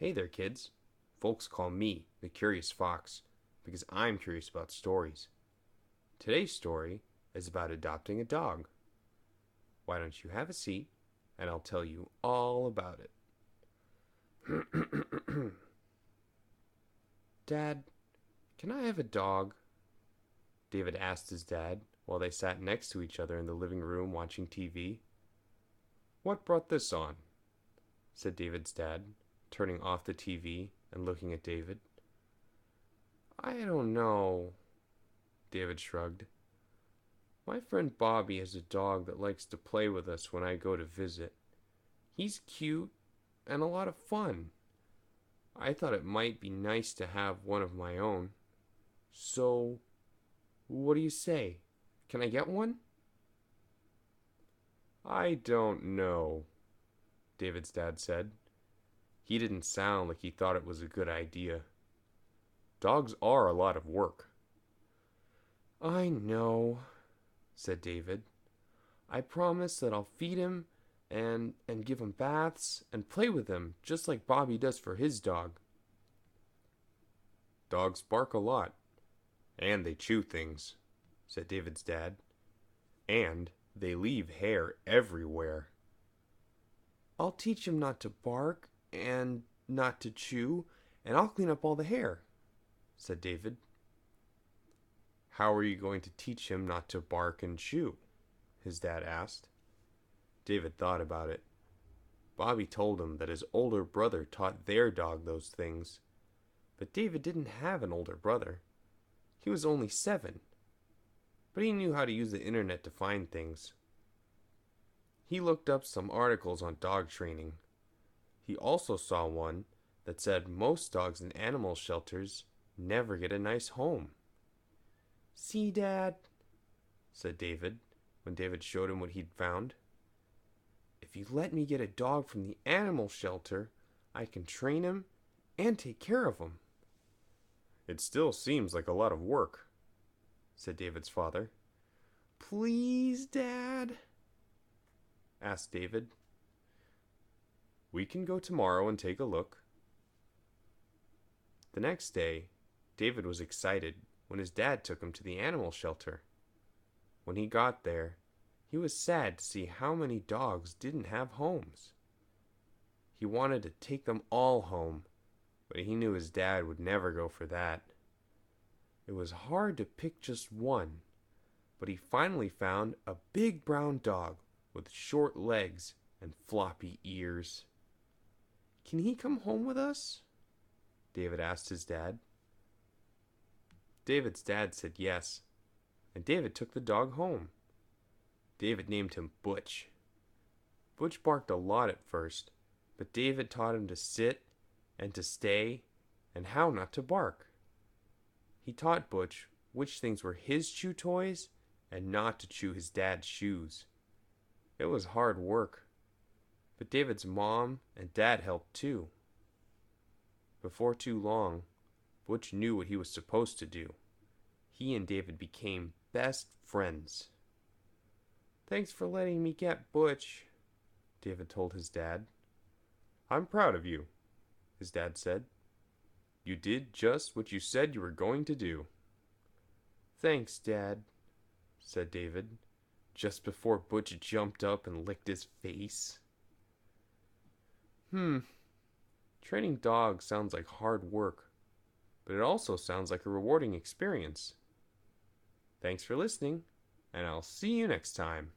Hey there, kids. Folks call me the Curious Fox because I'm curious about stories. Today's story is about adopting a dog. Why don't you have a seat and I'll tell you all about it? Dad, can I have a dog? David asked his dad while they sat next to each other in the living room watching TV. What brought this on? Said David's dad, turning off the TV and looking at David. I don't know, David shrugged. My friend Bobby has a dog that likes to play with us when I go to visit. He's cute and a lot of fun. I thought it might be nice to have one of my own. So, what do you say? Can I get one? I don't know, David's dad said. He didn't sound like he thought it was a good idea. Dogs are a lot of work. I know, said David. I promise that I'll feed him and give him baths and play with him just like Bobby does for his dog. Dogs bark a lot, and they chew things, said David's dad. And they leave hair everywhere. I'll teach him not to bark and not to chew, and I'll clean up all the hair, said David. How are you going to teach him not to bark and chew? His dad asked. David thought about it. Bobby told him that his older brother taught their dog those things. But David didn't have an older brother. He was only 7. But he knew how to use the internet to find things. He looked up some articles on dog training. He also saw one that said most dogs in animal shelters never get a nice home. See, Dad, said David, when David showed him what he'd found. If you let me get a dog from the animal shelter, I can train him and take care of him. It still seems like a lot of work, said David's father. Please, Dad? Asked David. We can go tomorrow and take a look. The next day, David was excited when his dad took him to the animal shelter. When he got there, he was sad to see how many dogs didn't have homes. He wanted to take them all home, but he knew his dad would never go for that. It was hard to pick just one, but he finally found a big brown dog with short legs and floppy ears. Can he come home with us? David asked his dad. David's dad said yes, and David took the dog home. David named him Butch. Butch barked a lot at first, but David taught him to sit and to stay and how not to bark. He taught Butch which things were his chew toys and not to chew his dad's shoes. It was hard work, but David's mom and dad helped too. Before too long, Butch knew what he was supposed to do. He and David became best friends. Thanks for letting me get Butch, David told his dad. I'm proud of you, his dad said. You did just what you said you were going to do. Thanks, Dad, said David, just before Butch jumped up and licked his face. Training dogs sounds like hard work, but it also sounds like a rewarding experience. Thanks for listening, and I'll see you next time.